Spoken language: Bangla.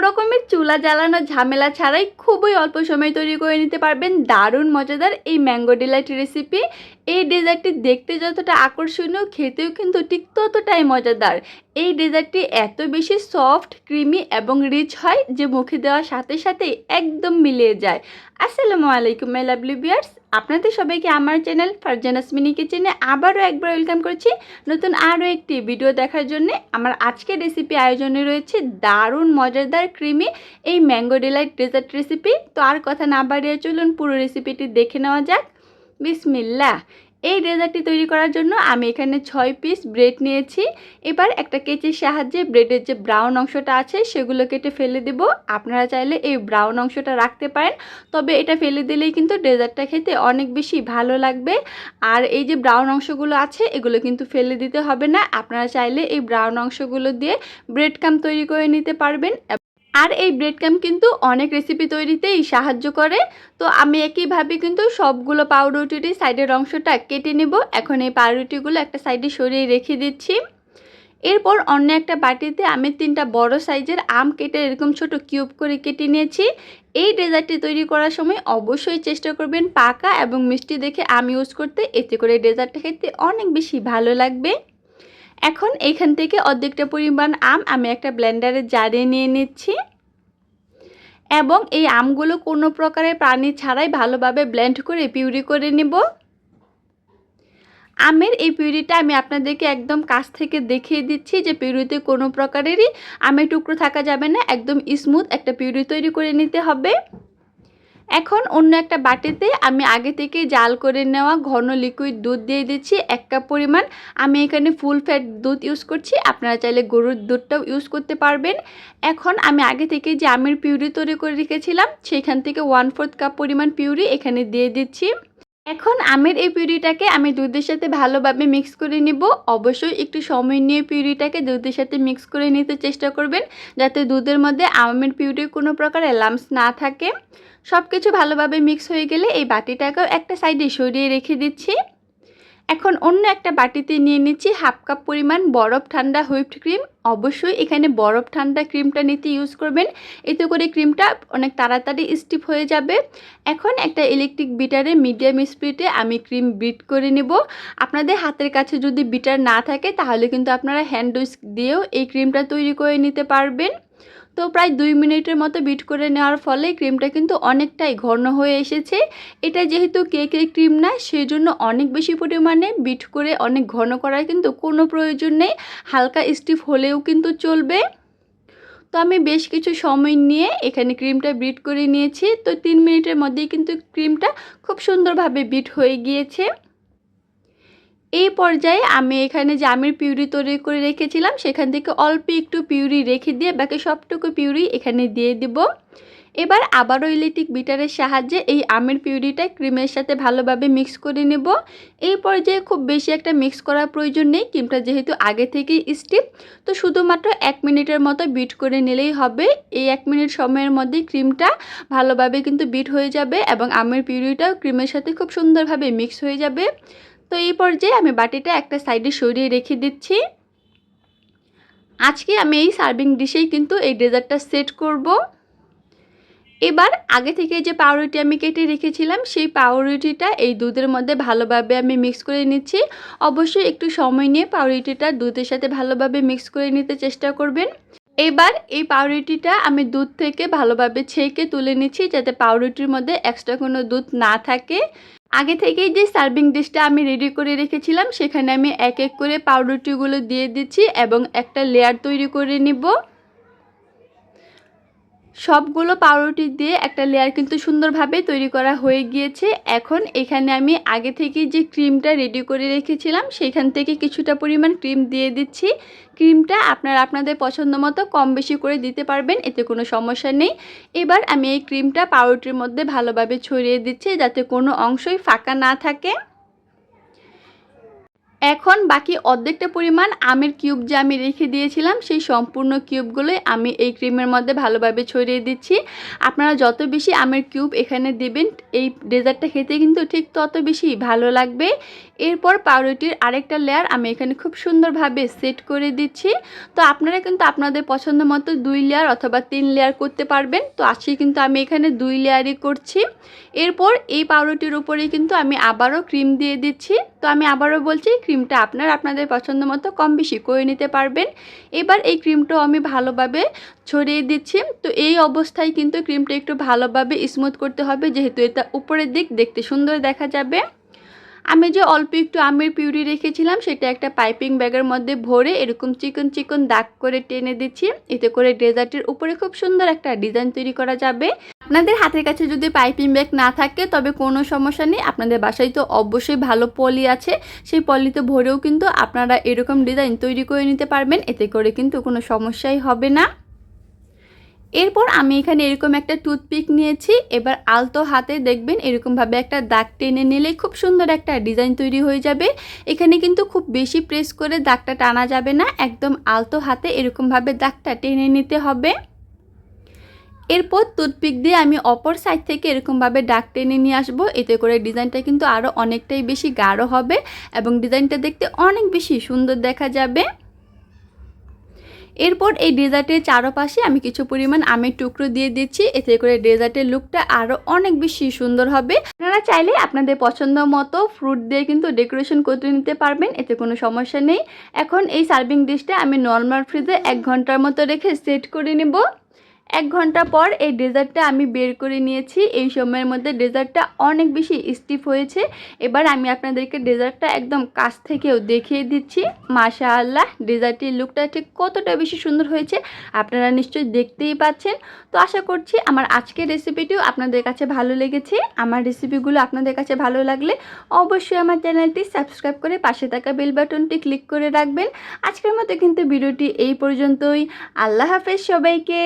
রকমের চুলা জ্বালানো ঝামেলা ছাড়াই খুবই অল্প সময়ে তৈরি করে নিতে পারবেন দারুণ মজাদার এই ম্যাঙ্গো ডিলাইট রেসিপি। এই ডেজার্টটি দেখতে যতটা আকর্ষণীয়, খেতেও কিন্তু ঠিক ততটাই মজাদার। এই ডেজার্টটি এত বেশি সফট, ক্রিমি এবং রিচ হয় যে মুখে দেওয়ার সাথে সাথেই একদম মিলিয়ে যায়। আসসালামু আলাইকুম মাই লাভলি ভিউয়ার্স, আপনাদের সবাইকে আমার চ্যানেল ফারজানাস মিনি কিচেনে আবারও একবার ওয়েলকাম করছি নতুন আরও একটি ভিডিও দেখার জন্য। আমার আজকের রেসিপি আয়োজনে রয়েছে দারুণ মজাদার ক্রিমি এই ম্যাঙ্গো ডিলাইট ডেজার্ট রেসিপি। তো আর কথা না বাড়িয়ে চলুন পুরো রেসিপিটি দেখে নেওয়া যাক। বিসমিল্লাহ। এই ডেজার্টটি তৈরি করার জন্য আমি এখানে 6 পিস ব্রেড নিয়েছি। এবার একটা কেচির সাহায্যে ব্রেডের যে ব্রাউন অংশটা আছে সেগুলো কেটে ফেলে দেব। আপনারা চাইলে এই ব্রাউন অংশটা রাখতে পারেন, তবে এটা ফেলে দিলেই কিন্তু ডেজার্টটা খেতে অনেক বেশি ভালো লাগবে। আর এই যে ব্রাউন অংশগুলো আছে এগুলো কিন্তু ফেলে দিতে হবে না। আপনারা চাইলে এই ব্রাউন অংশগুলো দিয়ে ব্রেড ক্রাম্ব তৈরি করে নিতে পারবেন। আর এই ব্রেড ক্রাম্ব কিন্তু অনেক রেসিপি তৈরিতেই সাহায্য করে। তো আমি একইভাবে কিন্তু সবগুলো পাউরুটির সাইডের অংশটা কেটে নেব। এখন এই পাউরুটিগুলো একটা সাইডে সরিয়ে রেখে দিচ্ছি। এরপর অন্য একটা বাটিতে আমি 3টা বড় সাইজের আম কেটে এরকম ছোট কিউব করে কেটে নিয়েছি। এই ডেজার্টটি তৈরি করার সময় অবশ্যই চেষ্টা করবেন পাকা এবং মিষ্টি দেখে আম ইউজ করতে, এতে করে ডেজার্টটা খেতে অনেক বেশি ভালো লাগবে। এখন এইখান থেকে অর্ধেকটা পরিমাণ আম আমি একটা ব্লেন্ডারে জারে নিয়ে নিচ্ছি এবং এই আমগুলো কোনো প্রকারের পানি ছাড়াই ভালোভাবে ব্লেন্ড করে পিউরি করে নেব। আমের এই পিউরিটা আমি আপনাদেরকে একদম কাছ থেকে দেখিয়ে দিচ্ছি যে পিউরিতে কোনো প্রকারেরই আমের টুকরো থাকা যাবে না, একদম স্মুথ একটা পিউরি তৈরি করে নিতে হবে। এখন অন্য একটা বাটিতে আমি আগে থেকে জাল করে নেওয়া ঘন লিকুইড দুধ দিয়ে দিচ্ছি 1 কাপ পরিমাণ। আমি এখানে ফুল ফ্যাট দুধ ইউজ করছি, আপনারা চাইলে গরুর দুধটাও ইউজ করতে পারবেন। এখন আমি আগে থেকে যে আমের পিউরি তৈরি করে রেখেছিলাম সেখান থেকে 1/4 কাপ পরিমাণ পিউরি এখানে দিয়ে দিচ্ছি। এখন আমের এই পিউরিটাকে আমি দুধের সাথে ভালোভাবে মিক্স করে নিব। অবশ্যই একটু সময় নিয়ে পিউরিটাকে দুধের সাথে মিক্স করে নিতে চেষ্টা করবেন, যাতে দুধের মধ্যে আমের পিউরির কোনো প্রকারের লাম্পস না থাকে। সব কিছু ভালোভাবে মিক্স হয়ে গেলে এই বাটিটাকেও একটা সাইডে সরিয়ে রেখে দিচ্ছি। এখন অন্য একটা বাটিতে নিয়ে নিচ্ছি 1/2 কাপ পরিমাণ বরফ ঠান্ডা হুইপড ক্রিম। অবশ্যই এখানে বরফ ঠান্ডা ক্রিমটা নিতে ইউজ করবেন, এতে করে ক্রিমটা অনেক তাড়াতাড়ি স্টিফ হয়ে যাবে। এখন একটা ইলেকট্রিক বিটারে মিডিয়াম স্পিডে আমি ক্রিম বিট করে নেব। আপনাদের হাতের কাছে যদি বিটার না থাকে তাহলে কিন্তু আপনারা হ্যান্ড উইস্ক দিয়েও এই ক্রিমটা তৈরি করে নিতে পারবেন। তো প্রায় 2 মিনিটের মতো বিট করে নেওয়ার ফলে ক্রিমটা কিন্তু অনেকটাই ঘন হয়ে এসেছে। এটা যেহেতু কেকের ক্রিম না, সেজন্য অনেক বেশি পরিমাণে বিট করে অনেক ঘন করার কিন্তু কোনো প্রয়োজন নেই, হালকা স্টিফ হলেও কিন্তু চলবে। তো আমি বেশ কিছু সময় নিয়ে এখানে ক্রিমটা বিট করে নিয়েছি। তো 3 মিনিটের মধ্যেই কিন্তু ক্রিমটা খুব সুন্দরভাবে বিট হয়ে গিয়েছে। এই পর্যায়ে আমি এখানে যে আমের পিউরি তৈরি করে রেখেছিলাম সেখান থেকে অল্প একটু পিউরি রেখে দিয়ে বাকি সবটুকু পিউরি এখানে দিয়ে দিব। এবার আবারও ইলেকট্রিক বিটারের সাহায্যে এই আমের পিউরিটা ক্রিমের সাথে ভালোভাবে মিক্স করে নেব। এই পর্যায়ে খুব বেশি একটা মিক্স করার প্রয়োজন নেই, ক্রিমটা যেহেতু আগে থেকেই স্টিফ। তো শুধুমাত্র 1 মিনিটের মতো বিট করে নিলেই হবে। এই 1 মিনিট সময়ের মধ্যে ক্রিমটা ভালোভাবে কিন্তু বিট হয়ে যাবে এবং আমের পিউরিটাও ক্রিমের সাথে খুব সুন্দরভাবে মিক্স হয়ে যাবে। তো এই পর্যায়ে আমি বাটিটা একটা সাইডে সরিয়ে রেখে দিচ্ছি। আজকে আমি এই সার্ভিং ডিশেই কিন্তু এই ডেজার্টটা সেট করব। এবার আগে থেকে যে পাউরুটি আমি কেটে রেখেছিলাম সেই পাউরুটিটা এই দুধের মধ্যে ভালোভাবে আমি মিক্স করে নিচ্ছি। অবশ্যই একটু সময় নিয়ে পাউরুটিটা দুধের সাথে ভালোভাবে মিক্স করে নিতে চেষ্টা করবেন। এবার এই পাউরুটিটা আমি দুধ থেকে ভালোভাবে ছেঁকে তুলে নিচ্ছি, যাতে পাউরুটির মধ্যে এক্সট্রা কোনো দুধ না থাকে। আগে থেকেই যে সার্ভিং ডিশটা আমি রেডি করে রেখেছিলাম সেখানে আমি এক এক করে পাউরুটিগুলো দিয়ে দিচ্ছি এবং একটা লেয়ার তৈরি করে নিব। সবগুলো পাউরুটি দিয়ে একটা লেয়ার কিন্তু সুন্দরভাবে তৈরি করা হয়ে গিয়েছে। এখন এখানে আমি আগে থেকে যে ক্রিমটা রেডি করে রেখেছিলাম সেখান থেকে কিছুটা পরিমাণ ক্রিম দিয়ে দিচ্ছি। ক্রিমটা আপনারা আপনাদের পছন্দ মতো কম বেশি করে দিতে পারবেন, এতে কোনো সমস্যা নেই। এবার আমি এই ক্রিমটা পাউরুটির মধ্যে ভালোভাবে ছড়িয়ে দিচ্ছি, যাতে কোনো অংশই ফাঁকা না থাকে। এখন বাকি অর্ধেকটা পরিমাণ আমের কিউব যে আমি রেখে দিয়েছিলাম সেই সম্পূর্ণ কিউবগুলোই আমি এই ক্রিমের মধ্যে ভালোভাবে ছড়িয়ে দিচ্ছি। আপনারা যত বেশি আমের কিউব এখানে দেবেন এই ডেজার্টটা খেতে কিন্তু ঠিক তত বেশি ভালো লাগবে। এরপর পাউরুটির আরেকটা লেয়ার আমি এখানে খুব সুন্দরভাবে সেট করে দিচ্ছি। তো আপনারা কিন্তু আপনাদের পছন্দ মতো 2 লেয়ার অথবা 3 লেয়ার করতে পারবেন। তো আজকে কিন্তু আমি এখানে 2 লেয়ারই করছি। এরপর এই পাউরুটির উপরে কিন্তু আমি আবারও ক্রিম দিয়ে দিচ্ছি। তো আমি আবারও বলছি ক্রিমটা আপনাদের পছন্দ মতো কম বেশি করে নিতে পারবেন। এবার এই ক্রিমটাও আমি ভালোভাবে ছড়িয়ে দিচ্ছি। তো এই অবস্থায় কিন্তু ক্রিমটা একটু ভালোভাবে স্মুথ করতে হবে, যেহেতু এটা উপরের দিক দেখতে সুন্দর দেখা যাবে। আমি যে অল্প একটু আমের পিউরি রেখেছিলাম সেটা একটা পাইপিং ব্যাগের মধ্যে ভরে এরকম চিকন চিকন দাগ করে টেনে দিচ্ছি। এতে করে ডেজার্টের উপরে খুব সুন্দর একটা ডিজাইন তৈরি করা যাবে। আপনাদের হাতের কাছে যদি পাইপিং ব্যাগ না থাকে তবে কোনো সমস্যা নেই, আপনাদের বাসায় তো অবশ্যই ভালো পলি আছে, সেই পলিতে ভরেও কিন্তু আপনারা এরকম ডিজাইন তৈরি করে নিতে পারবেন। এতে করে কিন্তু কোনো সমস্যাই হবে না। এরপর আমি এখানে এরকম একটা টুথপিক নিয়েছি। এবার আলতো হাতে দেখবেন এরকমভাবে একটা দাগ টেনে নিলে খুব সুন্দর একটা ডিজাইন তৈরি হয়ে যাবে। এখানে কিন্তু খুব বেশি প্রেস করে দাগটা টানা যাবে না, একদম আলতো হাতে এরকমভাবে দাগটা টেনে নিতে হবে। এরপর টুথপিক দিয়ে আমি অপর সাইড থেকে এরকমভাবে দাগ টেনে নিয়ে আসবো। এতে করে ডিজাইনটা কিন্তু আরও অনেকটাই বেশি গাঢ় হবে এবং ডিজাইনটা দেখতে অনেক বেশি সুন্দর দেখা যাবে। এরপর এই ডেজার্টের চারপাশে আমি কিছু পরিমাণ আমের টুকরো দিয়ে দিচ্ছি। এতে করে ডেজার্টের লুকটা আরও অনেক বেশি সুন্দর হবে। আপনারা চাইলে আপনাদের পছন্দ মতো ফ্রুট দিয়ে কিন্তু ডেকোরেশন করতে নিতে পারবেন, এতে কোনো সমস্যা নেই। এখন এই সার্ভিং ডিশটা আমি নর্মাল ফ্রিজে 1 ঘন্টার মতো রেখে সেট করে নেব। 1 ঘন্টা পর এই ডেজার্টটা আমি বের করে নিয়েছি। এই সময়ের মধ্যে ডেজার্টটা অনেক বেশি স্টিফ হয়েছে। এবার আমি আপনাদেরকে ডেজার্টটা একদম কাছ থেকেও দেখিয়ে দিচ্ছি। মাশাআল্লাহ, ডেজার্টের লুকটা ঠিক কতটা বেশি সুন্দর হয়েছে আপনারা নিশ্চয়ই দেখতেই পাচ্ছেন। তো আশা করছি আমার আজকের রেসিপিটিও আপনাদের কাছে ভালো লেগেছে। আমার রেসিপিগুলো আপনাদের কাছে ভালো লাগলে অবশ্যই আমার চ্যানেলটি সাবস্ক্রাইব করে পাশে থাকা বেল বাটনটি ক্লিক করে রাখবেন। আজকের মতো কিন্তু ভিডিওটি এই পর্যন্তই। আল্লাহ হাফেজ সবাইকে।